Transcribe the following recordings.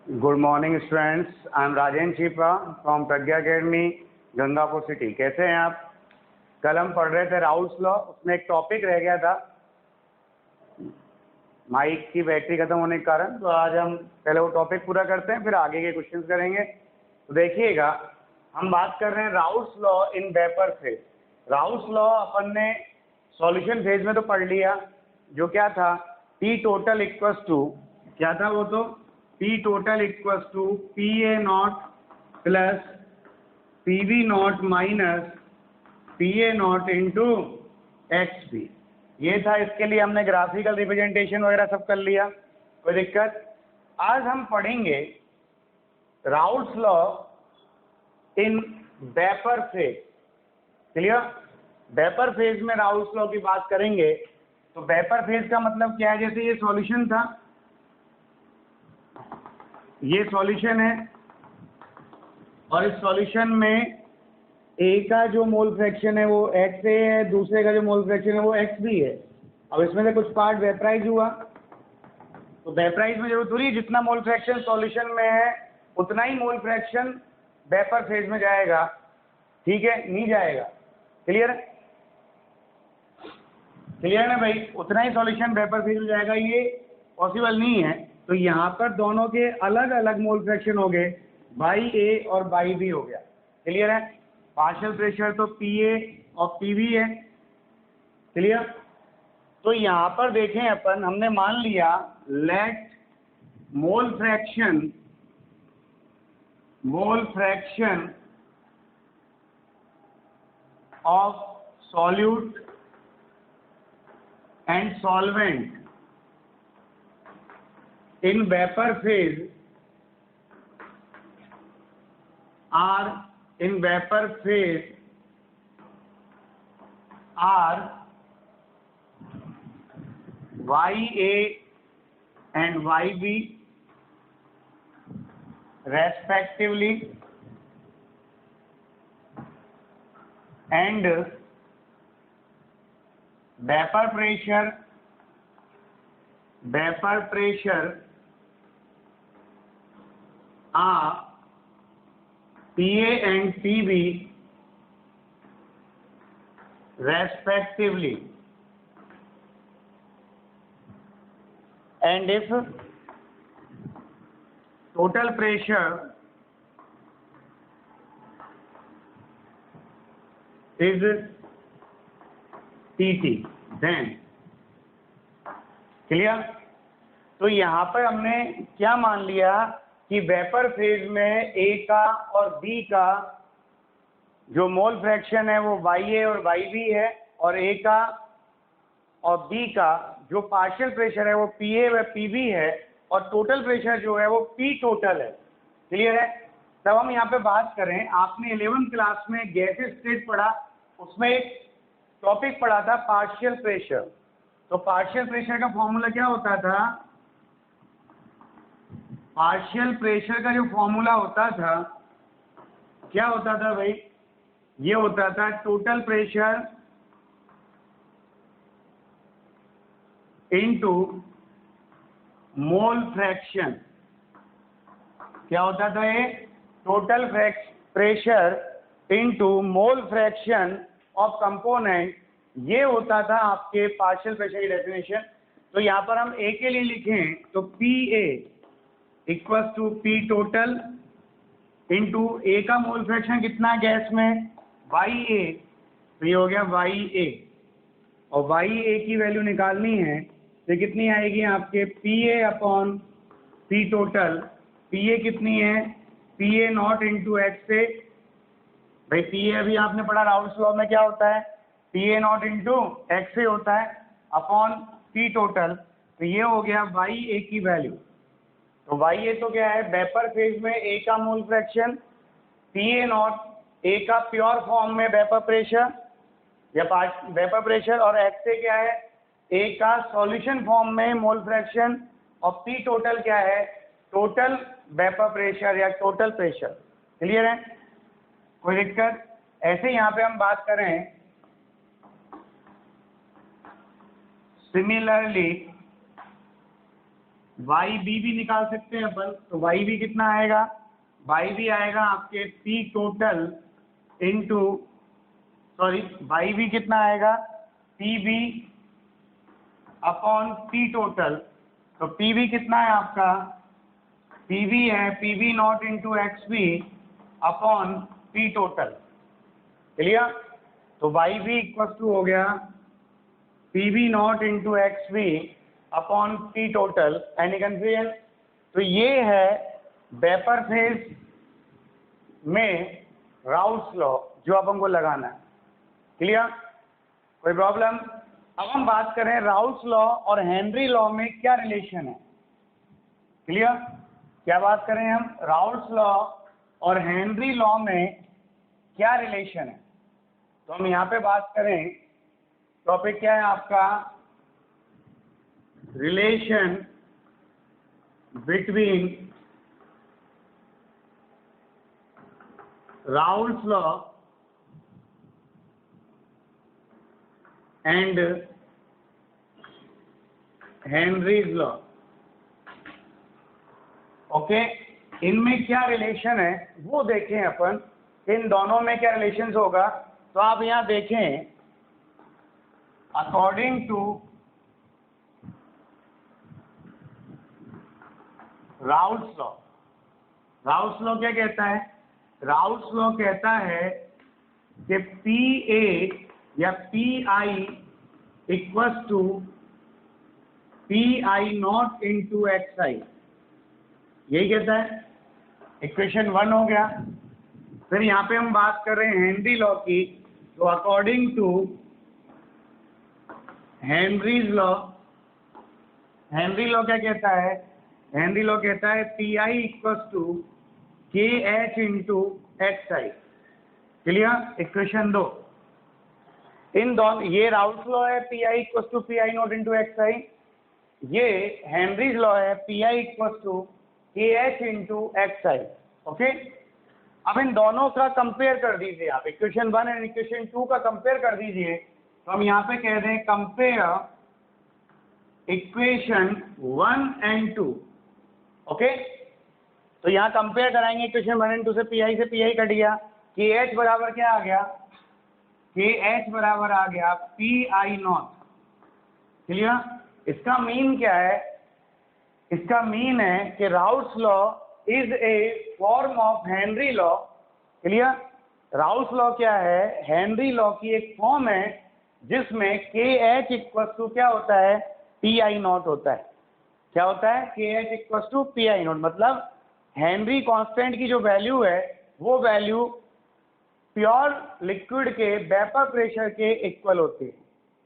Good morning students, I am Rajendra Chhipa from Pragya Academy Gangapur City. कैसे हैं आप? कल हम पढ़ रहे थे राउल्स लॉ, उसमें एक टॉपिक रह गया था माइक की बैटरी खत्म होने के कारण। तो आज हम पहले वो टॉपिक पूरा करते हैं, फिर आगे के क्वेश्चंस करेंगे। तो देखिएगा, हम बात कर रहे हैं Raoult's law in vapour phase. Raoult's law अपन ने सॉल्यूशन फेज में तो पढ़ लिया, जो क्या था, T टोटल इक्वल्स टू, क्या था वो, तो P total equals to PA not plus PV not minus PA not into XP। ये था। इसके लिए हमने ग्राफिकल रिप्रेजेंटेशन वगैरह सब कर लिया, कोई दिक्कत। आज हम पढ़ेंगे Raoul's law in vapour phase. Clear? Vapour phase में राउल्स लॉ की बात करेंगे। तो वेपर फेज का मतलब क्या है? जैसे ये सॉल्यूशन था, ये सॉल्यूशन है, और इस सॉल्यूशन में A का जो मोल फ्रैक्शन है वो XA है, दूसरे का जो मोल फ्रैक्शन है वो XB है। अब इसमें से कुछ पार्ट वेपराइज हुआ, तो वेपराइज में जरूरत थोड़ी, जितना मोल फ्रैक्शन सॉल्यूशन में है उतना ही मोल फ्रैक्शन वेपर फेज में जाएगा। ठीक है? नहीं जाएगा। क्लियर है? क्लियर है ना भाई? उतना ही सॉल्यूशन वेपर फेज में जाएगा, ये पॉसिबल नहीं है। तो यहाँ पर दोनों के अलग अलग मोल फ्रैक्शन हो गए, बाई ए और बाई बी हो गया। क्लियर है? पार्शियल प्रेशर तो PA और PV है। क्लियर? तो यहाँ पर देखें अपन, हमने मान लिया let mole fraction of solute and solvent in vapor phase are YA and YB respectively, and vapor pressure are PA and PB respectively, and if total pressure is TT, then clear? तो यहाँ पर हमने क्या मान लिया कि vapour phase में A का और B का जो मोल फ्रैक्शन है वो YA और YB है, और A का और B का जो पार्शियल प्रेशर है वो PA व PB है, और टोटल प्रेशर जो है वो P टोटल है। क्लियर है? तब हम यहाँ पे बात करें, आपने 11th क्लास में गैसेस स्टेट पढ़ा, उसमें एक टॉपिक पढ़ा था पार्शियल प्रेशर। तो पार्शियल प्रेशर का फॉर्मूला क्या होता था? पार्शियल प्रेशर का जो फॉर्मूला होता था, क्या होता था भाई? ये होता था total pressure into mole fraction. क्या होता था ये? Total pressure into mole fraction of component. ये होता था आपके पार्शियल प्रेशर की डेफिनेशन। तो यहाँ पर हम A के लिए लिखें तो PA equals to P total into A का मोल फ्रैक्शन कितना गैस में? YA, तो ये हो गया YA, और YA की वैल्यू निकालनी है तो कितनी आएगी आपके? PA upon P total. PA कितनी है? PA not into XA। भाई PA अभी आपने पढ़ा राउल्स लॉ में क्या होता है? PA नॉट इंटू XA होता है, अपॉन P टोटल। तो ये हो गया YA की वैल्यू। तो YA तो क्या है? वेपर फेज में A का mole fraction, PA not A का प्योर फॉर्म में वेपर प्रेशर या वेपर प्रेशर, और XA क्या है? A का सॉल्यूशन फॉर्म में मोल फ्रैक्शन, और P टोटल क्या है? टोटल वेपर प्रेशर या टोटल प्रेशर। क्लियर है? कोई दिक्कत? ऐसे यहाँ पे हम बात करें, सिमिलरली वाई बी भी निकाल सकते हैं अपन, तो वाई बी कितना आएगा, वाई बी आएगा आपके P total into, sorry Y B कितना आएगा, P B upon P total. तो पी बी कितना है आपका, पी बी है P B not into X B upon P total. Clear? तो वाई बी इक्वल टू हो गया P B not into X B upon P total. Any confusion? तो ये है वेपर फेज में राउल्स लॉ जो अपन को लगाना है। क्लियर? कोई प्रॉब्लम? अब हम बात करें राउल्स लॉ और हेनरी लॉ में क्या रिलेशन है। क्लियर? क्या बात करें हम, राउल्स लॉ और हेनरी लॉ में क्या रिलेशन है। तो हम यहाँ पे बात करें, टॉपिक क्या है आपका, relation between Raoult's law and Henry's law. Okay, इनमें क्या रिलेशन है वो देखें अपन, इन दोनों में क्या रिलेशन होगा। तो आप यहाँ देखें, according to Raoult's law, Raoult's law क्या कहता है, राउल्स लॉ कहता है कि पी ए या P I equals to P I not into X I, यही कहता है। इक्वेशन 1 हो गया। फिर यहाँ पे हम बात कर रहे हैं हेनरी लॉ की, तो according to Henry's law, Henry law क्या कहता है, हेनरी लॉ कहता है P I equals to K H into X I. Clear? Equation 2। इन दोनों, ये राउल्स लॉ है P I equals to P I not into X I, ये हेनरीज लॉ है P I equals to K H into X I. Okay, अब इन दोनों का कंपेयर कर दीजिए आप, इक्वेशन 1 एंड इक्वेशन 2 का कंपेयर कर दीजिए। तो हम यहाँ पे कह दें कंपेयर इक्वेशन 1 एंड 2। ओके, तो यहाँ कंपेयर कराएंगे इक्वेशन 1 एंड 2 से पी आई कट गया, के एच बराबर क्या आ गया, के एच बराबर आ गया पी आई नॉट। क्लियर? इसका मीन क्या है, इसका मीन है कि Raoult's law is a form of Henry law. Clear? Raoul's law क्या है, हेनरी लॉ की एक फॉर्म है जिसमें के एच इक्वल टू क्या होता है, पी आई नॉट होता है। क्या होता है, K H equal to P I not, मतलब हेनरी कांस्टेंट की जो वैल्यू है वो वैल्यू प्योर लिक्विड के वेपर प्रेशर के इक्वल होती है।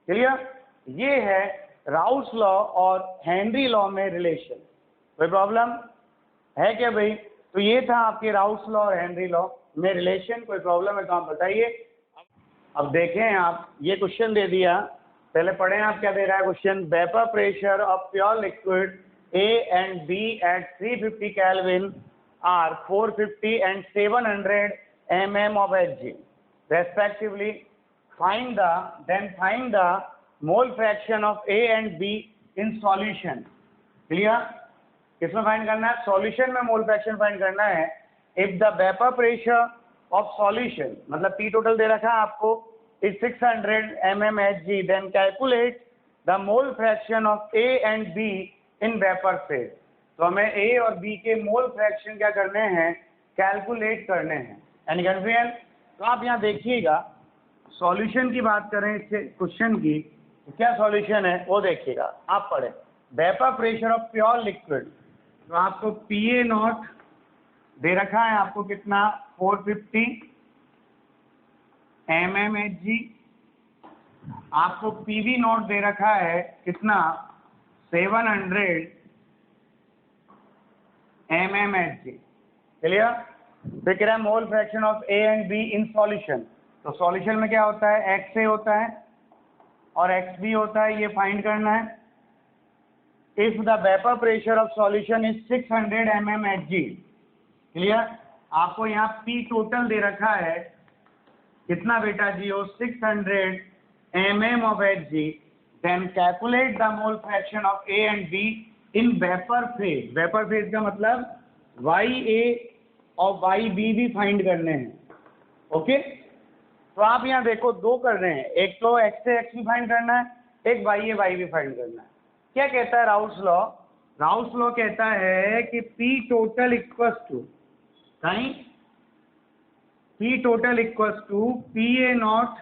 क्लियर? ये है राउल्स लॉ और हेनरी लॉ में रिलेशन। कोई प्रॉब्लम है क्या भाई? तो ये था आपके राउल्स लॉ और हेनरी लॉ में रिलेशन। कोई प्रॉब्लम है तो आप बताइए। अब देखें आप, ये क्वेश्चन दे दिया, पहले पढ़ें आप क्या दे रहा है question. Vapour pressure of pure liquid A and B at 350 Kelvin are 450 and 700 mm of Hg respectively. Find the mole fraction of A and B in solution. Clear? किसमें फाइंड करना है, सॉल्यूशन में मोल फ्रैक्शन फाइंड करना है। If the vapour pressure of solution, मतलब P total दे रखा है आपको, is 600 mm Hg, then calculate the mole fraction of A and B in vapour phase. तो हमें ए और बी के मोल फ्रैक्शन क्या करने हैं, कैलकुलेट करने हैं। यानी कंफ्यूजन? तो आप यहाँ देखिएगा, सॉल्यूशन की बात करें इससे क्वेश्चन की, तो क्या सॉल्यूशन है वो देखिएगा। आप पढ़ें vapour pressure of pure liquid, तो आपको पी ए नॉट दे रखा है आपको कितना, 450 mmHg, आपको पी वी नॉट दे रखा है कितना, 700 mmHg। क्लियर? फिर कह रहा है मोल fraction of A and be in solution. तो सॉल्यूशन में क्या होता है, एक्स ए होता है और एक्स बी होता है, ये फाइंड करना है। If the vapour pressure of solution is 600 mmHg। Clear? आपको यहाँ पी टोटल दे रखा है कितना बेटा जी, हो 600 mm of Hg, then calculate the mole fraction of A and B in vapour phase, vapour phase का मतलब YA और YB भी फाइंड करने हैं। ओके, तो आप यहाँ देखो दो कर रहे हैं, एक तो x से x भी फाइंड करना है, एक YA Y भी फाइंड करना है। क्या कहता है राउल्स लॉ? राउल्स लॉ कहता है कि P टोटल इक्वल्स टू कहीं P total equals to PA not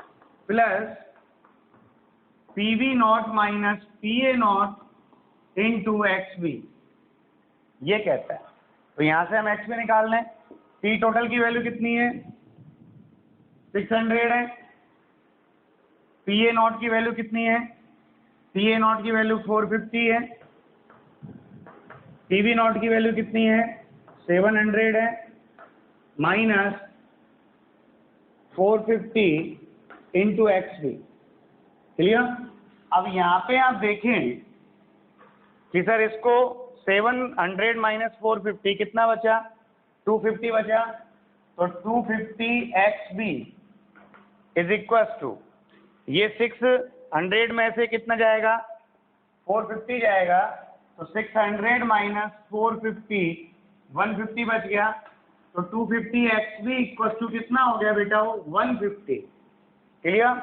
plus PB not minus PA not into XB, ये कहता है। तो यहां से हम XB निकाल लें। P टोटल की वैल्यू कितनी है? 600 है। PA नॉट की वैल्यू कितनी है? PA नॉट की वैल्यू 450 है। PB नॉट की वैल्यू कितनी है? 700 है, माइनस 450 इंटू XB। क्लियर? अब यहाँ पे आप देखें कि सर इसको 700 माइनस 450 कितना बचा? 250 बचा। तो 250 XB इज इक्वल टू, ये 600 में से कितना जाएगा? 450 जाएगा। तो 600 माइनस 450 150 बच गया। तो 250 XB इक्वल टू कितना हो गया बेटा? वो 150। क्लियर?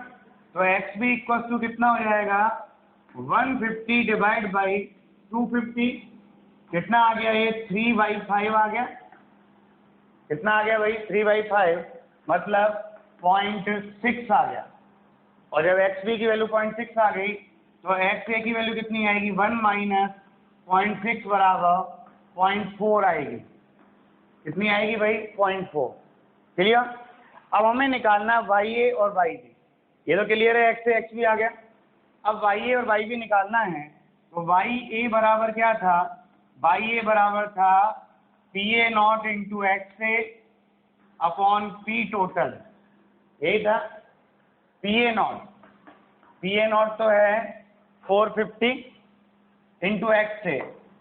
तो XB इक्वल टू कितना हो जाएगा? 150 डिवाइड बाई 250। कितना आ गया? ये 3/5 आ गया। कितना आ गया भाई? 3/5 मतलब 0.6 आ गया। और जब XB की वैल्यू 0.6 आ गई तो XA की वैल्यू कितनी आएगी? 1 माइनस 0.6 बराबर 0.4 आएगी। कितनी आएगी भाई? 0.4। क्लियर? अब हमें निकालना YA और YB। ये तो क्लियर है, X से XB आ गया। अब YA और YB निकालना है। तो YA बराबर क्या था? YA बराबर था PA not into XA upon P total. यही था PA नॉट तो है 450 इंटू XA।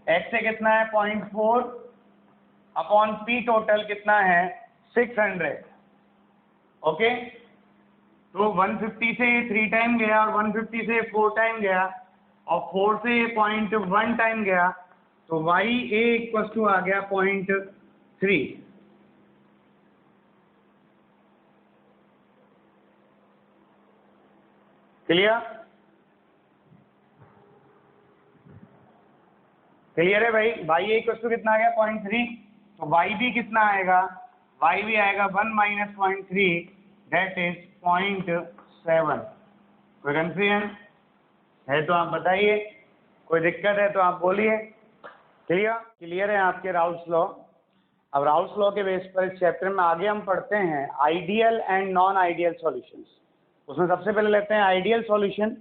XA कितना है? 0.4 अपॉन P टोटल कितना है? 600। ओके, तो 150 से 3 टाइम गया और 150 से 4 टाइम गया और 4 से 0.1 टाइम गया। तो YA इक्वल टू आ गया 0.3। क्लियर? क्लियर है भाई? YA इक्वल टू कितना आ गया? 0.3। तो YB कितना आएगा? YB आएगा 1 माइनस 0.3 दैट इज 0.7। कोई कंफ्यूजन है तो आप बताइए, कोई दिक्कत है तो आप बोलिए। क्लियर? क्लियर है आपके राउल्स लॉ? अब राउल्स लॉ के बेस पर इस चैप्टर में आगे हम पढ़ते हैं ideal and non ideal solutions. उसमें सबसे पहले लेते हैं आइडियल सॉल्यूशन।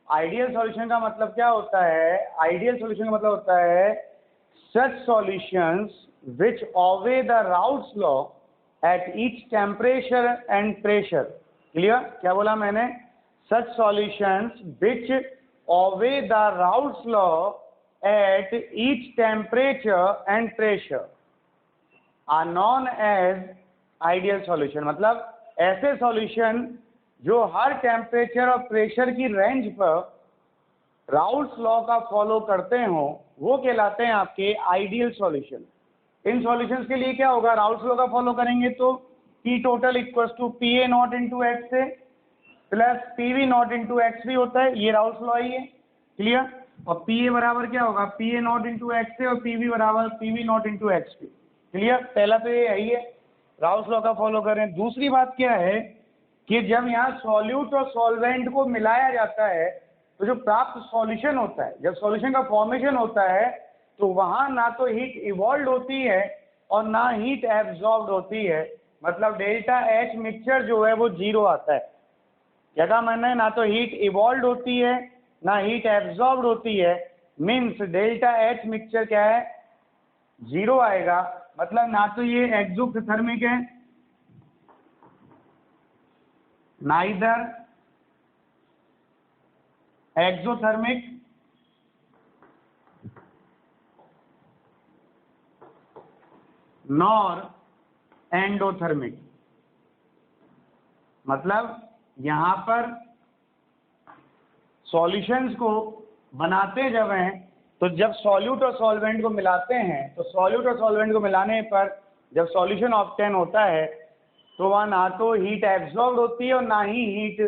आइडियल सॉल्यूशन का मतलब क्या होता है? आइडियल सॉल्यूशन का मतलब होता है such solutions which obey the Raoult's law at each temperature and pressure। Clear? क्या बोला मैंने? Such solutions which obey the Raoult's law at each temperature and pressure are known as ideal solution। मतलब ऐसे solution जो हर temperature और pressure की range पर Raoult's law का फॉलो करते हो वो कहलाते हैं आपके आइडियल सॉल्यूशन। इन सॉल्यूशंस के लिए क्या होगा? राउल्ट्स लॉ का फॉलो करेंगे तो P total equals to PA not into XA plus PB not into XB होता है। ये राउल्ट्स लॉ ही है। क्लियर? और PA बराबर क्या होगा? PA नॉट इंटू XA और PB बराबर PB not into XB। Clear? पहला तो ये यही है, राउल्ट्स लॉ का फॉलो करें। दूसरी बात क्या है कि जब यहाँ सॉल्यूट और सॉल्वेंट को मिलाया जाता है तो जो प्राप्त सॉल्यूशन होता है, जब सॉल्यूशन का फॉर्मेशन होता है तो वहाँ ना तो हीट इवॉल्व होती है और ना हीट एब्जॉर्ब्ड होती है। मतलब डेल्टा H मिक्सचर जो है वो 0 आता है। क्या कहा मैंने? ना तो हीट इवॉल्व होती है ना हीट एब्जॉर्ब्ड होती है। मीन्स डेल्टा H मिक्सचर क्या है? 0 आएगा। मतलब ना तो ये एक्सोथर्मिक है, नाइदर एक्सोथर्मिक नॉर एंडोथर्मिक। मतलब यहां पर सॉल्यूशंस को बनाते जब हैं तो जब सॉल्यूट और सॉल्वेंट को मिलाते हैं तो सॉल्यूट और सॉल्वेंट को मिलाने पर जब सॉल्यूशन ऑब्टेन होता है तो वहाँ ना तो हीट एब्जॉर्ब होती है और ना ही हीट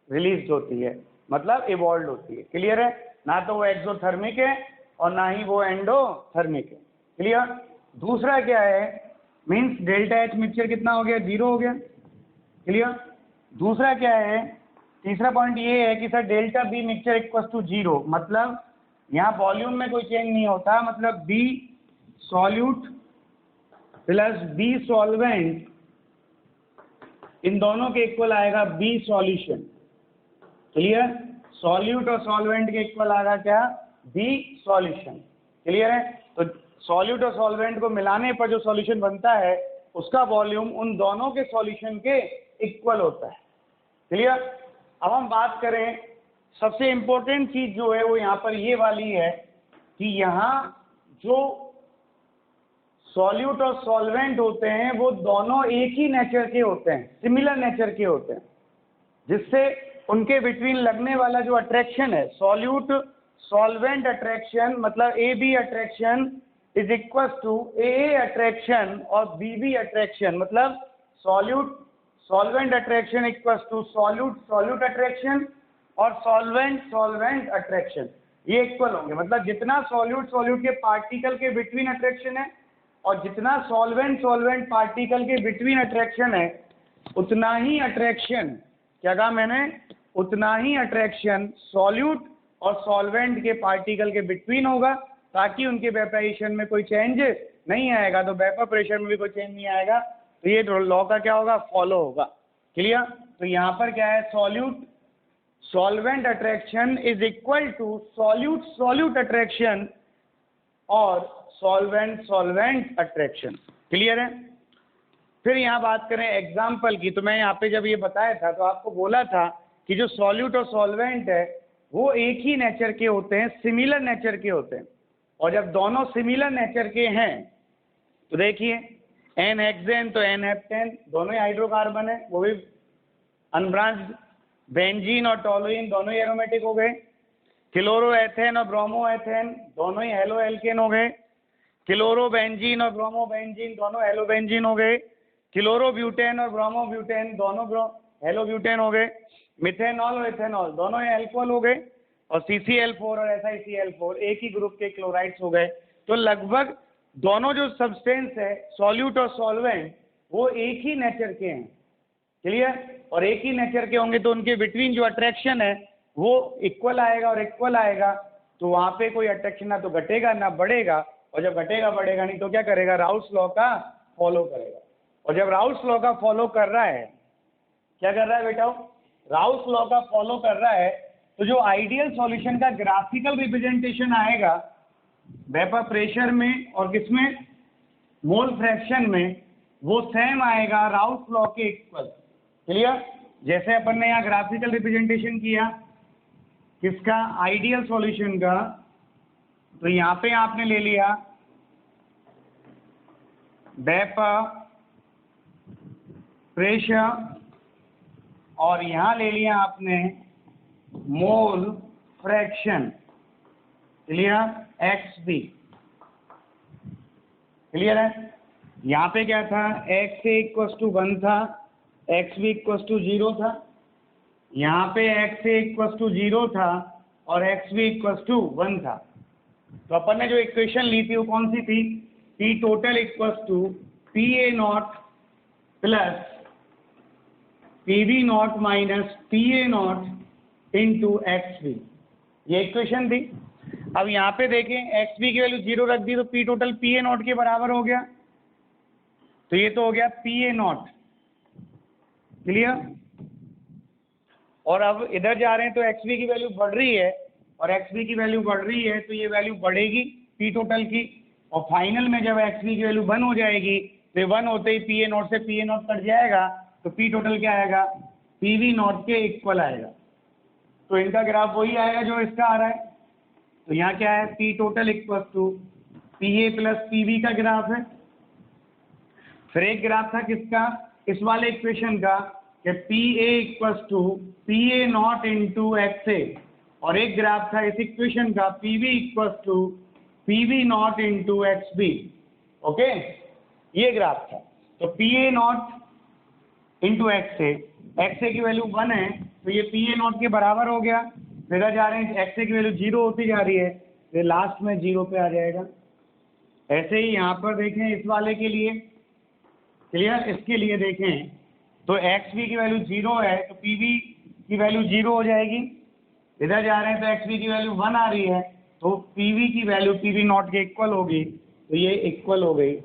रिलीज होती है, मतलब इवॉल्व होती है। क्लियर है? ना तो वो एक्सोथर्मिक है और ना ही वो एंडोथर्मिक है। क्लियर? दूसरा क्या है, मीन्स डेल्टा एच मिक्सचर कितना हो गया, 0 हो गया। क्लियर? दूसरा क्या है, तीसरा पॉइंट ये है कि sir delta B mixture equal to 0, मतलब यहाँ वॉल्यूम में कोई चेंज नहीं होता, मतलब V solute plus V solvent इन दोनों के इक्वल आएगा बी सॉल्यूशन। क्लियर? सॉल्यूट और सॉल्वेंट के इक्वल आएगा क्या, बी सॉल्यूशन। क्लियर है? तो सॉल्यूट और सॉल्वेंट को मिलाने पर जो सॉल्यूशन बनता है उसका वॉल्यूम उन दोनों के सॉल्यूशन के इक्वल होता है। क्लियर? अब हम बात करें, सबसे इम्पोर्टेंट चीज जो है वो यहाँ पर ये वाली है कि यहाँ जो सॉल्यूट और सॉल्वेंट होते हैं वो दोनों एक ही नेचर के होते हैं, सिमिलर नेचर के होते हैं, जिससे उनके बिटवीन लगने वाला जो अट्रैक्शन है, सॉल्यूट सॉल्वेंट अट्रैक्शन मतलब A B attraction is equal to A attraction और बी बी अट्रैक्शन, मतलब solute solvent attraction equal to solute solute attraction और सॉल्वेंट सॉल्वेंट अट्रैक्शन, ये इक्वल होंगे। मतलब जितना सॉल्यूट सॉल्यूट के पार्टिकल के बिटवीन अट्रैक्शन है और जितना सॉल्वेंट सॉल्वेंट पार्टिकल के बिटवीन अट्रैक्शन है उतना ही अट्रैक्शन, क्या कहा मैंने, उतना ही अट्रैक्शन सॉल्यूट और सॉल्वेंट के पार्टिकल के बिटवीन होगा, ताकि उनके वेपराइजेशन में कोई चेंज नहीं आएगा, तो वेपर प्रेशर में भी कोई चेंज नहीं आएगा, तो ये लॉ का क्या होगा, फॉलो होगा। क्लियर? तो यहाँ पर क्या है, solute solvent attraction is equal to solute solute attraction और सॉल्वेंट सॉल्वेंट अट्रैक्शन। क्लियर है? फिर यहाँ बात करें एग्जाम्पल की, तो मैं यहाँ पे जब ये बताया था तो आपको बोला था कि जो सॉल्यूट और सॉल्वेंट है वो एक ही नेचर के होते हैं, सिमिलर नेचर के होते हैं, और जब दोनों सिमिलर नेचर के हैं तो देखिए एन हेक्सेन तो एन हेप्टेन, दोनों ही हाइड्रोकार्बन है, वो भी अनब्रांच्ड, बेंजीन और टोलुइन दोनों ही एरोमेटिक हो गए, क्लोरोएथेन और ब्रोमोएथेन दोनों ही हेलो एल्केन हो गए, क्लोरोबेंजीन और ब्रोमोबेंजीन दोनों हेलो बेंजीन हो गए, क्लोरोब्यूटेन और ब्रोमोब्यूटेन दोनों हेलो ब्यूटेन हो गए, मिथेनॉल और इथेनॉल दोनों ही अल्कोहल हो गए, और CCl4 और SiCl4 एक ही ग्रुप के क्लोराइड्स हो गए। तो लगभग दोनों जो सब्सटेंस है सॉल्यूट और सॉल्वेंट वो एक ही नेचर के हैं। क्लियर? और एक ही नेचर के होंगे तो उनके बिटवीन जो अट्रैक्शन है वो इक्वल आएगा, और इक्वल आएगा तो वहाँ पे कोई अट्रैक्शन ना तो घटेगा ना बढ़ेगा, और जब घटेगा बढ़ेगा नहीं तो क्या करेगा, राउल्स लॉ का फॉलो करेगा। और जब राउल्स लॉ का फॉलो कर रहा है, क्या कर रहा है बेटा, राउल्स लॉ का फॉलो कर रहा है, तो जो आइडियल सॉल्यूशन का ग्राफिकल रिप्रेजेंटेशन आएगा वेपर प्रेशर में और किसमें, मोल फ्रैक्शन में, वो सेम आएगा राउल्स लॉ के इक्वल। क्लियर? जैसे अपन ने यहाँ ग्राफिकल रिप्रेजेंटेशन किया किसका, आइडियल सॉल्यूशन का, तो यहाँ पे आपने ले लिया वेपर प्रेशर और यहाँ ले लिया आपने mole fraction. Clear? XB। Clear है? यहाँ पे क्या था, XA इक्वल टू 1 था, XB इक्वल टू 0 था, यहाँ पे XA इक्वल टू 0 था और XB इक्वल टू 1 था। तो अपन ने जो इक्वेशन ली थी वो कौन सी थी, P total equal to PA not plus PB not minus PA not into XB, ये इक्वेशन थी। अब यहाँ पे देखें XB की वैल्यू 0 रख दी तो P टोटल PA नॉट के बराबर हो गया, तो ये तो हो गया PA नॉट। क्लियर? और अब इधर जा रहे हैं तो XB की वैल्यू बढ़ रही है, और XB की वैल्यू बढ़ रही है तो ये वैल्यू बढ़ेगी P टोटल की, और फाइनल में जब XB की वैल्यू 1 हो जाएगी तो 1 होते ही PA नॉट से PA नॉट कट जाएगा, तो P टोटल क्या आएगा, PV नॉट के इक्वल आएगा। तो इनका ग्राफ वही आएगा जो इसका आ रहा है। तो यहाँ क्या है, P total equal to PA plus PV का ग्राफ है। फिर एक ग्राफ था किसका, इस वाले इक्वेशन का, कि PA equal to PA not into XA, और एक ग्राफ था इस इक्वेशन का PV equal to PV not into XB। Okay, ये ग्राफ था। तो PA नॉट इंटू XA की वैल्यू 1 है, तो ये PA नॉट के बराबर हो गया। फिर जा रहे हैं XA की वैल्यू 0 होती जा रही है, ये लास्ट में 0 पे आ जाएगा। ऐसे ही यहाँ पर देखें इस वाले के लिए, क्लियर, इसके लिए देखें तो XB की वैल्यू 0 है तो PV की वैल्यू 0 हो जाएगी। इधर जा रहे हैं तो XB की वैल्यू 1 आ रही है, तो PV की वैल्यू PV नॉट के इक्वल होगी, तो ये इक्वल हो गई।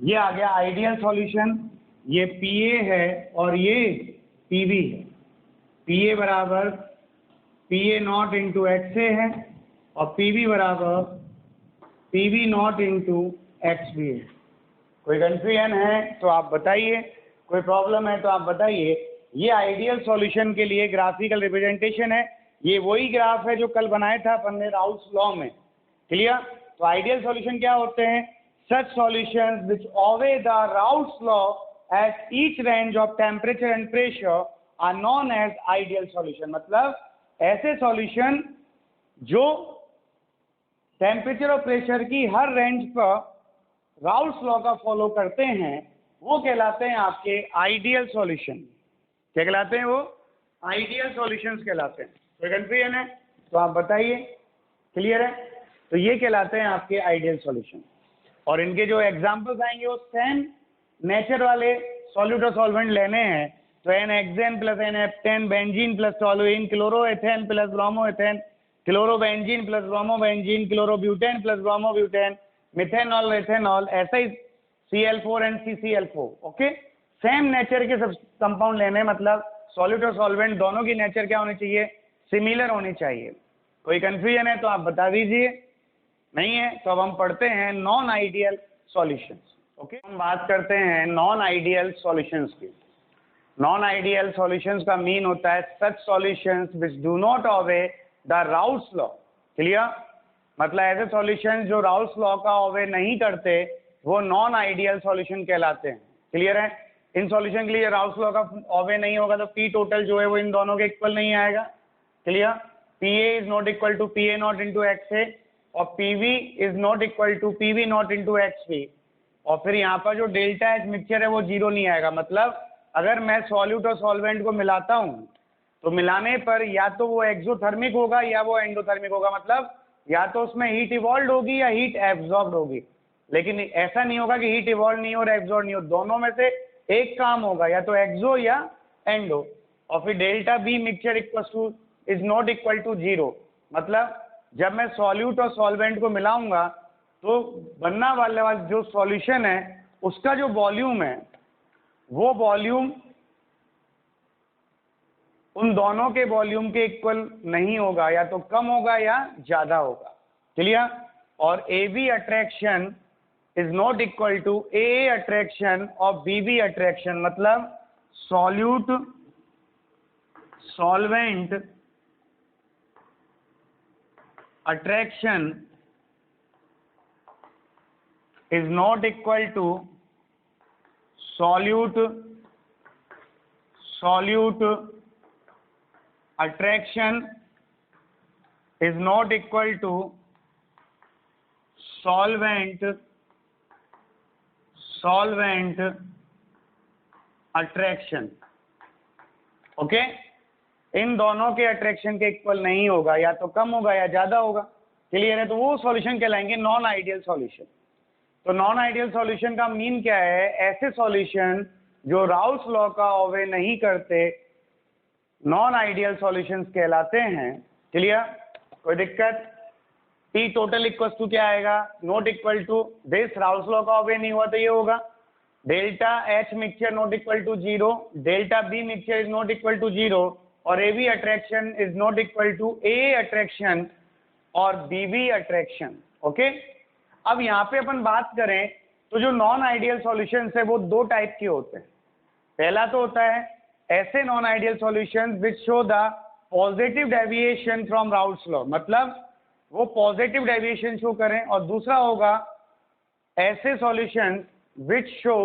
ये आ गया आइडियल सॉल्यूशन। ये PA है और ये PV है। PA बराबर PA नॉट इंटू XA है और PV बराबर PV नॉट इंटू XB है। कोई कंफ्यूजन है तो आप बताइए, कोई प्रॉब्लम है तो आप बताइए। ये आइडियल सॉल्यूशन के लिए ग्राफिकल रिप्रेजेंटेशन है। ये वही ग्राफ है जो कल बनाया था अपन ने राउल्स लॉ में, क्लियर। तो आइडियल सॉल्यूशन क्या होते हैं? Such solutions which obey the Raoult's law at each range of temperature and pressure are known as ideal solution. मतलब ऐसे सॉल्यूशन जो टेम्परेचर और प्रेशर की हर रेंज पर राउल्स लॉ का फॉलो करते हैं, वो कहलाते हैं आपके आइडियल सॉल्यूशन। क्या कहलाते हैं? वो आइडियल सॉल्यूशंस कहलाते हैं। कोई कंफ्यूजन है तो आप बताइए, क्लियर है? तो ये कहलाते हैं आपके आइडियल सॉल्यूशन। और इनके जो एग्जांपल्स आएंगे वो सेम नेचर वाले सॉल्यूट और सॉल्वेंट लेने हैं। तो NHexane plus NF10, benzene plus toluene, chloroethane plus bromoethane, chlorobenzene plus bromobenzene, chlorobutane plus bromobutane, methanol, ethanol, ऐसा ही Cl4 and CCl4। Okay, same nature के सब कंपाउंड लेने, मतलब सॉल्यूट और सॉल्वेंट दोनों की नेचर क्या होनी चाहिए? सिमिलर होनी चाहिए। कोई कंफ्यूजन है तो आप बता दीजिए, नहीं है तो अब हम पढ़ते हैं नॉन आइडियल सॉल्यूशंस। ओके, हम बात करते हैं नॉन आइडियल सॉल्यूशंस की। नॉन आइडियल सॉल्यूशंस का मीन होता है such solutions which do not obey the Raoult's law. Clear? मतलब ऐसे सॉल्यूशंस जो राउल्स लॉ का ओबे नहीं करते वो नॉन आइडियल सॉल्यूशन कहलाते हैं। क्लियर है? इन सॉल्यूशन के लिए राउल्स लॉ का ओबे नहीं होगा तो P टोटल जो है वो इन दोनों के इक्वल नहीं आएगा। Clear? PA is not equal to PA not into XA और PV is not equal to PV not into XB। और फिर यहाँ पर जो डेल्टा H मिक्सचर है वो 0 नहीं आएगा। मतलब अगर मैं सॉल्यूट और सॉल्वेंट को मिलाता हूँ तो मिलाने पर या तो वो एक्सोथर्मिक होगा या वो एंडोथर्मिक होगा। मतलब या तो उसमें हीट इवॉल्व होगी या हीट एब्जॉर्ब होगी, लेकिन ऐसा नहीं होगा कि हीट इवॉल्व नहीं हो और एब्जॉर्ब नहीं हो। दोनों में से एक काम होगा, या तो एक्सो या एंडो। और फिर delta B mixture equal to is not equal to 0। मतलब जब मैं सॉल्यूट और सॉल्वेंट को मिलाऊंगा तो बनना वाला जो सॉल्यूशन है उसका जो वॉल्यूम है वो वॉल्यूम उन दोनों के वॉल्यूम के इक्वल नहीं होगा, या तो कम होगा या ज्यादा होगा। क्लियर? और AB attraction is not equal to AA attraction और BB अट्रैक्शन। मतलब solute solvent attraction is not equal to solute attraction is not equal to solvent attraction। Okay, इन दोनों के अट्रैक्शन के इक्वल नहीं होगा, या तो कम होगा या ज्यादा होगा। क्लियर है? तो वो सॉल्यूशन कहलाएंगे नॉन आइडियल सॉल्यूशन। तो नॉन आइडियल सॉल्यूशन का मीन क्या है? ऐसे सॉल्यूशन जो राउल्स लॉ का ओबे नहीं करते नॉन आइडियल सॉल्यूशंस कहलाते हैं। क्लियर? कोई दिक्कत? P टोटल इक्वल टू क्या आएगा? Not equal to this, Raoult's law का ओबे नहीं हुआ तो ये होगा delta H mixture not equal to 0, delta B mixture is not equal to 0 और AB attraction is not equal to AA attraction और BB अट्रैक्शन। ओके, अब यहाँ पे अपन बात करें तो जो नॉन आइडियल सॉल्यूशंस है वो दो टाइप के होते हैं। पहला तो होता है ऐसे non ideal solutions which show the positive deviation from Raoult's law, मतलब वो पॉजिटिव डेविएशन शो करें। और दूसरा होगा ऐसे सॉल्यूशंस विच शो,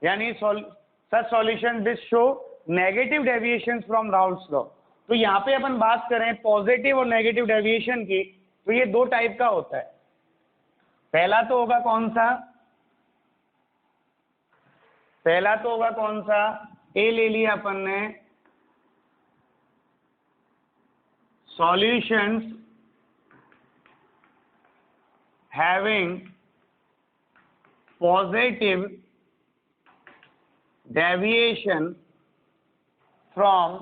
यानी such solution which show negative deviation from Raoult's law. तो यहाँ पे अपन बात करें पॉजिटिव और नेगेटिव डेविएशन की, तो ये दो टाइप का होता है। पहला तो होगा कौन सा, पहला तो होगा कौन सा, ए ले लिया अपन ने, solutions having positive deviation from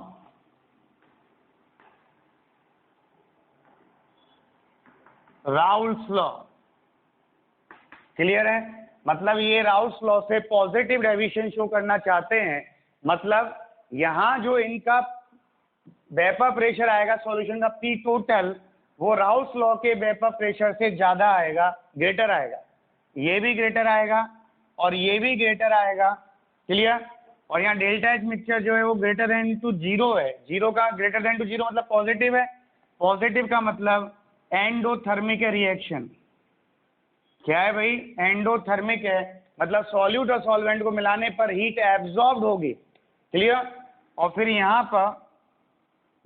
Raoult's law. Clear है? मतलब ये राउल्स लॉ से पॉजिटिव डेविएशन शो करना चाहते हैं, मतलब यहां जो इनका वेपर प्रेशर आएगा सॉल्यूशन का पी टोटल, वो राउल्स लॉ के वेपर प्रेशर से ज्यादा आएगा, ग्रेटर आएगा। ये भी ग्रेटर आएगा और ये भी ग्रेटर आएगा। क्लियर? और यहाँ डेल्टा एच मिक्सचर जो है वो ग्रेटर देन टू जीरो है। जीरो का ग्रेटर देन टू जीरो मतलब पॉजिटिव है। पॉजिटिव का मतलब एंडोथर्मिक है रिएक्शन। क्या है भाई? एंडोथर्मिक है, मतलब सॉल्यूट और सॉल्वेंट को मिलाने पर हीट एब्जॉर्ब होगी। क्लियर? और फिर यहाँ पर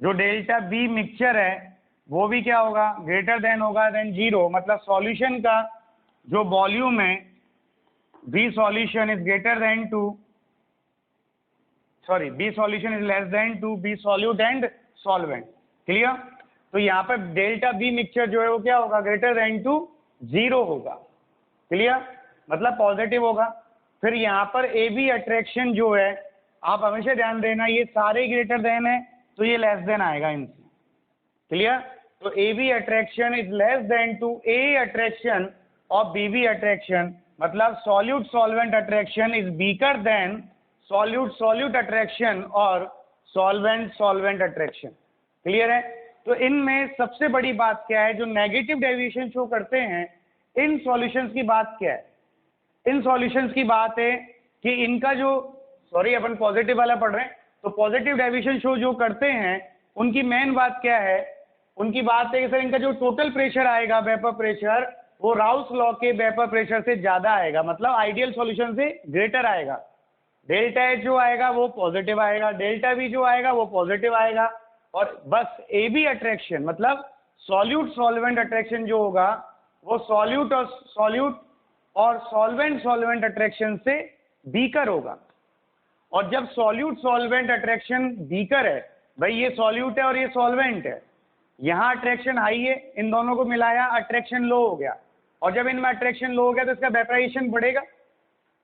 जो डेल्टा बी मिक्सचर है वो भी क्या होगा? ग्रेटर देन होगा देन जीरो, मतलब सॉल्यूशन का जो वॉल्यूम है V solution is greater than to, sorry V solution is less than to V solute and solvent. Clear? तो यहाँ पर डेल्टा बी मिक्सचर जो है वो क्या होगा? ग्रेटर देन टू जीरो होगा। क्लियर? मतलब पॉजिटिव होगा। फिर यहाँ पर ए बी अट्रैक्शन जो है, आप हमेशा ध्यान देना ये सारे ग्रेटर देन है तो ये लेस देन आएगा इनसे। क्लियर? तो A B attraction is less than to A attraction और बी बी अट्रैक्शन, मतलब solute solvent attraction is weaker than solute solute attraction और सॉल्वेंट सॉल्वेंट अट्रैक्शन। क्लियर है? तो इनमें सबसे बड़ी बात क्या है, जो नेगेटिव डेविएशन शो करते हैं इन सॉल्यूशंस की बात क्या है? इन सॉल्यूशंस की बात है कि इनका जो, सॉरी अपन पॉजिटिव वाला पढ़ रहे हैं, तो पॉजिटिव डेविएशन शो जो करते हैं उनकी मेन बात क्या है? उनकी बात है कि सर इनका जो टोटल प्रेशर आएगा वेपर प्रेशर, वो राउल्स लॉ के वेपर प्रेशर से ज्यादा आएगा, मतलब आइडियल सॉल्यूशन से ग्रेटर आएगा। डेल्टा एच जो आएगा वो पॉजिटिव आएगा, डेल्टा बी जो आएगा वो पॉजिटिव आएगा, और बस ए बी अट्रैक्शन मतलब सॉल्यूट सॉल्वेंट अट्रैक्शन जो होगा वो सॉल्यूट और सॉल्वेंट सॉल्वेंट अट्रैक्शन से वीकर होगा। और जब सॉल्यूट सॉल्वेंट अट्रैक्शन वीकर है, भाई ये सॉल्यूट है और ये सॉल्वेंट है, यहाँ अट्रैक्शन हाई है, इन दोनों को मिलाया अट्रैक्शन लो हो गया, और जब इनमें अट्रैक्शन लो हो गया तो इसका वेपराइजेशन बढ़ेगा,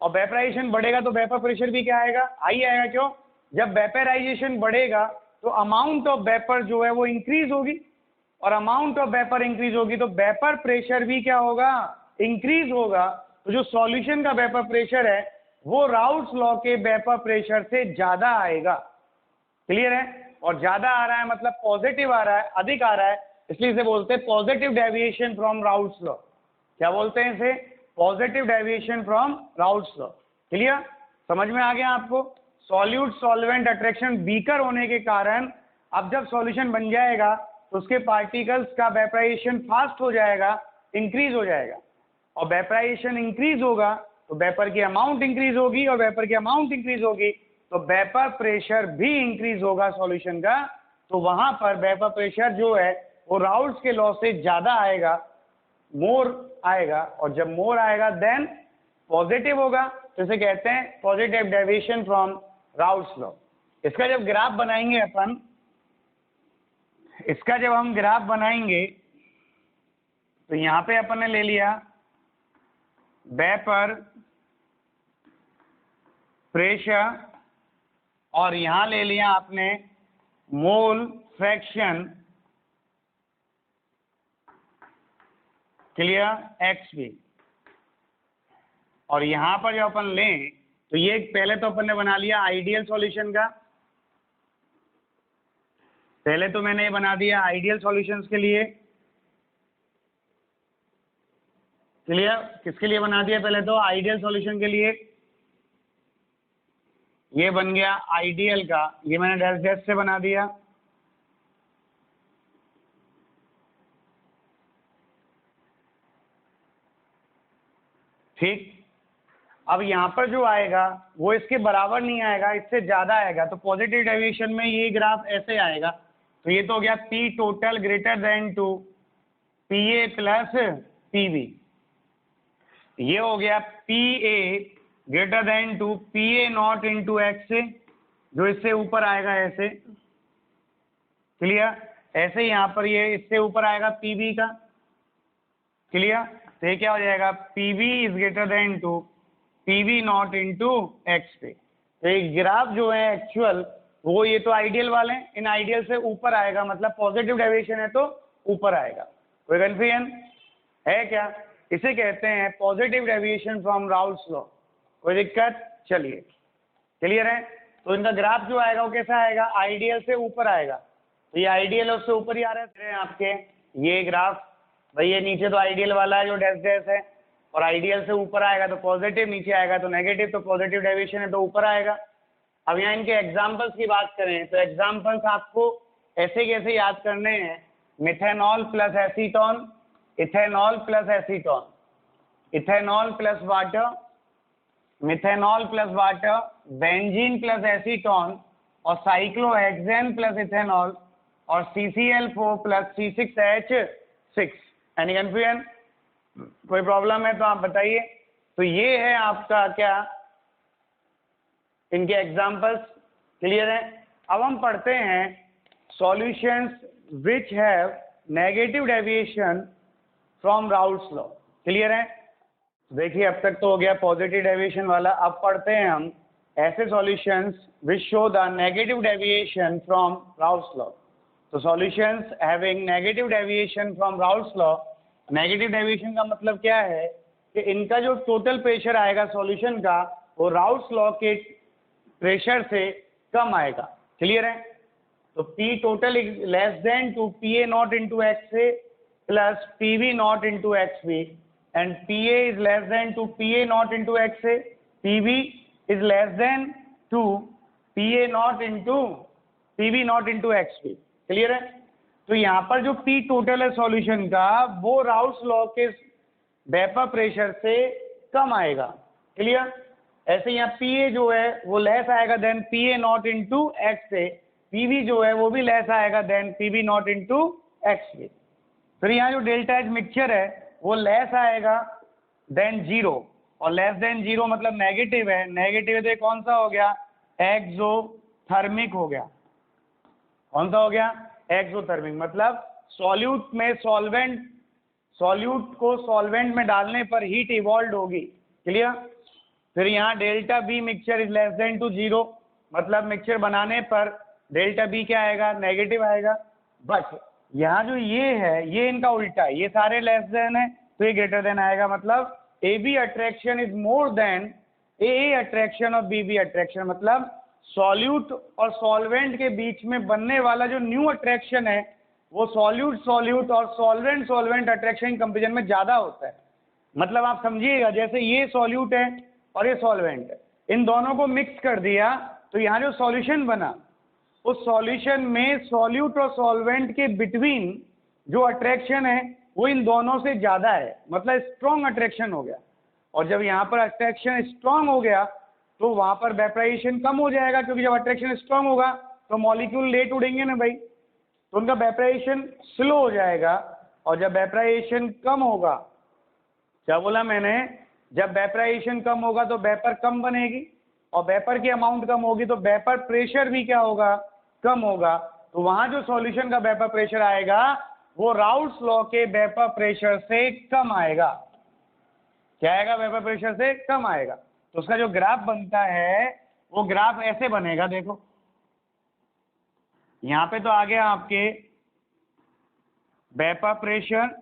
और वेपराइजेशन बढ़ेगा तो वेपर प्रेशर भी क्या आएगा? हाई आएगा। क्यों? जब वेपराइजेशन बढ़ेगा तो अमाउंट ऑफ वेपर जो है वो इंक्रीज होगी, और अमाउंट ऑफ वेपर इंक्रीज होगी तो वेपर प्रेशर भी क्या होगा? इंक्रीज होगा। तो जो सॉल्यूशन का वेपर प्रेशर है वो राउल्स लॉ के वेपर प्रेशर से ज्यादा आएगा। क्लियर है? और ज्यादा आ रहा है मतलब पॉजिटिव आ रहा है, अधिक आ रहा है, इसलिए इसे बोलते हैं positive deviation from Raoult's law. क्या बोलते हैं इसे? Positive deviation from Raoult's law. Clear? समझ में आ गया आपको? सॉल्यूट सॉल्वेंट अट्रैक्शन वीकर होने के कारण अब जब सॉल्यूशन बन जाएगा तो उसके पार्टिकल्स का वेपराइजेशन फास्ट हो जाएगा, इंक्रीज हो जाएगा, और वेपराइजेशन इंक्रीज होगा तो वेपर की अमाउंट इंक्रीज होगी, और वेपर की अमाउंट इंक्रीज होगी तो वेपर प्रेशर भी इंक्रीज होगा सॉल्यूशन का। तो वहां पर वेपर प्रेशर जो है वो राउल्स के लॉ से ज्यादा आएगा, मोर आएगा, और जब मोर आएगा देन पॉजिटिव होगा, तो इसे कहते हैं positive deviation from Raoult's law. इसका जब ग्राफ बनाएंगे अपन, इसका जब हम ग्राफ बनाएंगे तो यहाँ पे अपन ने ले लिया वेपर प्रेशर, और यहाँ ले लिया आपने मोल फ्रैक्शन। क्लियर? एक्स भी। और यहाँ पर जो अपन लें तो ये पहले तो अपन ने बना लिया आइडियल सॉल्यूशन का, पहले तो मैंने ये बना दिया आइडियल सॉल्यूशंस के लिए। क्लियर? किसके लिए बना दिया? पहले तो आइडियल सॉल्यूशन के लिए, ये बन गया आइडियल का, ये मैंने डैश डैश से बना दिया। ठीक? अब यहाँ पर जो आएगा वो इसके बराबर नहीं आएगा, इससे ज्यादा आएगा, तो पॉजिटिव डेविएशन में ये ग्राफ ऐसे आएगा, तो ये तो हो गया P total greater than to P A plus P B. ये हो गया P A greater than to P A nought into X, जो इससे ऊपर आएगा ऐसे, क्लियर। ऐसे यहाँ पर ये इससे ऊपर आएगा पी बी का, क्लियर। तो ये क्या हो जाएगा, P B is greater than to P B not into X पे। तो एक ग्राफ जो है एक्चुअल वो ये तो आइडियल वाले हैं, इन आइडियल से ऊपर आएगा, मतलब पॉजिटिव डेविएशन है तो ऊपर आएगा। कोई कंफ्यूजन है क्या? इसे कहते हैं positive deviation from Raoult's law. कोई दिक्कत? चलिए क्लियर है। तो इनका ग्राफ जो आएगा वो कैसा आएगा, आइडियल से ऊपर आएगा। तो ये आइडियल उससे ऊपर ही आ रहे हैं आपके ये ग्राफ। भाई ये नीचे तो आइडियल वाला है जो डैश डैश है, और आइडियल से ऊपर आएगा तो पॉजिटिव, नीचे आएगा तो नेगेटिव, तो पॉजिटिव डेविएशन है तो ऊपर आएगा। अब यहाँ इनके एग्जाम्पल्स की बात करें तो एग्जाम्पल्स आपको ऐसे कैसे याद करने हैं, methanol plus acetone, ethanol plus acetone, ethanol plus water, methanol plus water, benzene plus acetone, और साइक्लोहेक्सेन प्लस इथेनॉल, और CCl4 plus C6H6। Any confusion? कोई प्रॉब्लम है तो आप बताइए। तो ये है आपका क्या, इनके एग्जाम्पल्स, क्लियर है। अब हम पढ़ते हैं solutions which have negative deviation from Raoult's law, clear है। देखिए अब तक तो हो गया पॉजिटिव डेविएशन वाला, अब पढ़ते हैं हम ऐसे solutions which show the negative deviation from Raoult's law. तो solutions having negative deviation from Raoult's law, negative deviation का मतलब क्या है कि इनका जो टोटल प्रेशर आएगा सॉल्यूशन का वो राउल्स लॉ के प्रेशर से कम आएगा, क्लियर है। तो P total is less than to PA not into X A plus PB not into X B, and PA is less than to PA not into X A, PB is less than to PA not into PB not into X B, clear है। तो यहाँ पर जो P total है solution का वो Raoult's law के vapour pressure से कम आएगा, क्लियर। ऐसे यहाँ PA जो है वो लेस आएगा than PA not into X A, PB जो है वो भी लेस आएगा than PB not into X B. फिर यहाँ जो डेल्टा एच मिक्सचर है वो लेस आएगा देन जीरो, और लेस देन जीरो मतलब नेगेटिव है, नेगेटिव है तो ये कौन सा हो गया, एक्सोथर्मिक हो गया। कौन सा हो गया, एक्सोथर्मिक। मतलब सॉल्यूट में सॉल्वेंट, सॉल्यूट को सॉल्वेंट में डालने पर हीट इवॉल्व होगी, क्लियर। फिर यहाँ delta B mixture is less than to zero, मतलब मिक्सचर बनाने पर डेल्टा बी क्या आएगा, नेगेटिव आएगा। बट यहाँ जो ये है ये इनका उल्टा है, ये सारे लेस देन है तो ये ग्रेटर देन आएगा। मतलब A B attraction is more than A attraction और बी बी अट्रैक्शन। मतलब सॉल्यूट और सॉल्वेंट के बीच में बनने वाला जो न्यू अट्रैक्शन है वो सॉल्यूट सॉल्यूट और सॉल्वेंट सॉल्वेंट अट्रैक्शन कंपेरिजन में ज़्यादा होता है। मतलब आप समझिएगा जैसे ये सॉल्यूट है और ये सॉल्वेंट है, इन दोनों को मिक्स कर दिया तो यहाँ जो सॉल्यूशन बना उस सॉल्यूशन में सॉल्यूट और सॉल्वेंट के बिटवीन जो अट्रैक्शन है वो इन दोनों से ज़्यादा है, मतलब स्ट्रॉन्ग अट्रैक्शन हो गया। और जब यहाँ पर अट्रैक्शन स्ट्रॉन्ग हो गया तो वहाँ पर वेपराइजेशन कम हो जाएगा, क्योंकि जब अट्रैक्शन स्ट्रॉन्ग होगा तो मॉलिक्यूल लेट उड़ेंगे ना भाई, तो उनका वेपराइजेशन स्लो हो जाएगा। और जब वेपराइजेशन कम होगा, क्या बोला मैंने, जब वेपराइजेशन कम होगा तो वेपर कम बनेगी, और वेपर की अमाउंट कम होगी तो वेपर प्रेशर भी क्या होगा, कम होगा। तो वहाँ जो सॉल्यूशन का वेपर प्रेशर आएगा वो राउल्स लॉ के वेपर प्रेशर से कम आएगा। क्या आएगा, वेपर प्रेशर से कम आएगा। तो उसका जो ग्राफ बनता है वो ग्राफ ऐसे बनेगा, देखो यहाँ पे तो आ गया आपके वेपर प्रेशर,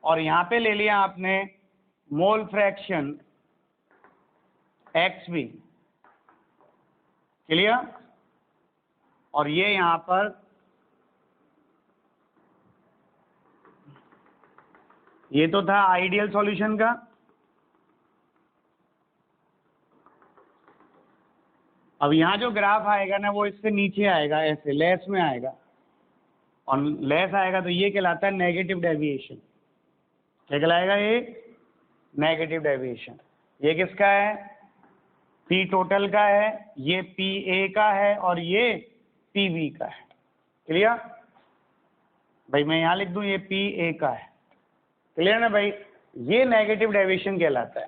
और यहाँ पे ले लिया आपने मोल फ्रैक्शन XB, क्लियर। और ये यहाँ पर ये तो था आइडियल सॉल्यूशन का। अब यहाँ जो ग्राफ आएगा ना वो इससे नीचे आएगा, ऐसे लेस में आएगा, और लेस आएगा तो ये कहलाता है नेगेटिव डेविएशन। क्या कहलाएगा, ये नेगेटिव डेविएशन। ये किसका है, पी टोटल का है, ये पी ए का है और ये पी बी का है। क्लियर भाई? मैं यहाँ लिख दूं ये पी ए का है। क्लियर ना भाई? ये नेगेटिव डेविएशन कहलाता है।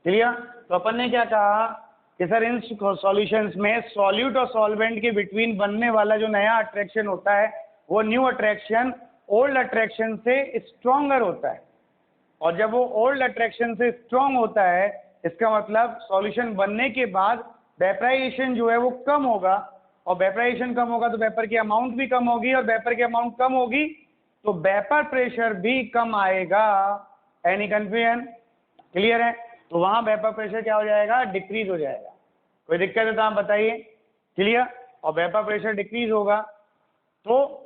क्लियर? तो अपन ने क्या कहा कि सर इन सॉल्यूशंस में सॉल्यूट और सॉल्वेंट के बिटवीन बनने वाला जो नया अट्रैक्शन होता है वो न्यू अट्रैक्शन ओल्ड अट्रैक्शन से स्ट्रॉन्गर होता है, और जब वो ओल्ड अट्रैक्शन से स्ट्रॉन्ग होता है इसका मतलब सॉल्यूशन बनने के बाद वेपराइजेशन जो है वो कम होगा, और वेपराइजेशन कम होगा तो वेपर की अमाउंट भी कम होगी, और वेपर की अमाउंट कम होगी तो वेपर प्रेशर भी कम आएगा। Any confusion? क्लियर है? तो वहां वेपर प्रेशर क्या हो जाएगा? डिक्रीज हो जाएगा। कोई दिक्कत है तो आप बताइए। क्लियर? और वेपर प्रेशर डिक्रीज होगा तो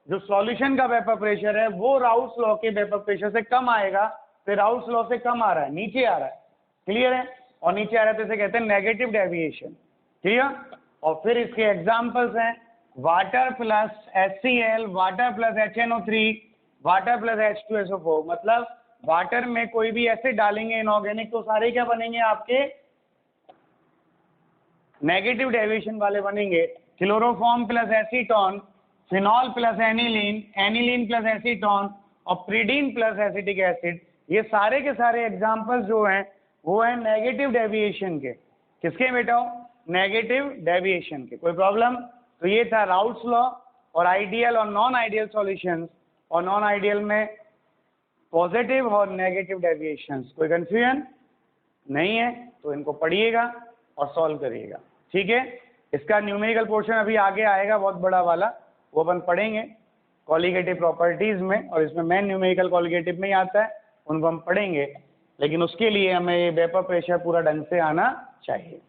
जो सॉल्यूशन का वेपर प्रेशर है वो राउल्ट्स लॉ के वेपर प्रेशर से कम आएगा। फिर राउल्ट्स लॉ से कम आ रहा है, नीचे आ रहा है। क्लियर है? और नीचे आ रहा है तो इसे कहते हैं नेगेटिव डेविएशन। क्लियर? और फिर इसके एग्जांपल्स हैं water plus HCl, water plus HNO3, water plus H2SO4। मतलब वाटर में कोई भी एसिड डालेंगे इनऑर्गेनिक तो सारे क्या बनेंगे? आपके नेगेटिव डेविएशन वाले बनेंगे। Chloroform plus acetone, phenol plus aniline, aniline plus acetone और प्रीडीन प्लस एसिटिक एसिड, ये सारे के सारे एग्जांपल्स जो हैं वो हैं नेगेटिव डेविएशन के। किसके बेटा? नेगेटिव डेविएशन के। कोई प्रॉब्लम? तो ये था राउल्ट्स लॉ और आइडियल और नॉन आइडियल सॉल्यूशंस, और नॉन आइडियल में पॉजिटिव और नेगेटिव डेविएशंस। कोई कंफ्यूजन नहीं है तो इनको पढ़िएगा और सॉल्व करिएगा। ठीक है? इसका न्यूमेरिकल पोर्शन अभी आगे आएगा बहुत बड़ा वाला, वो अपन पढ़ेंगे कॉलिगेटिव प्रॉपर्टीज में, और इसमें मेन न्यूमेरिकल कॉलिगेटिव में ही आता है, उनको हम पढ़ेंगे। लेकिन उसके लिए हमें ये वेपर प्रेशर पूरा ढंग से आना चाहिए।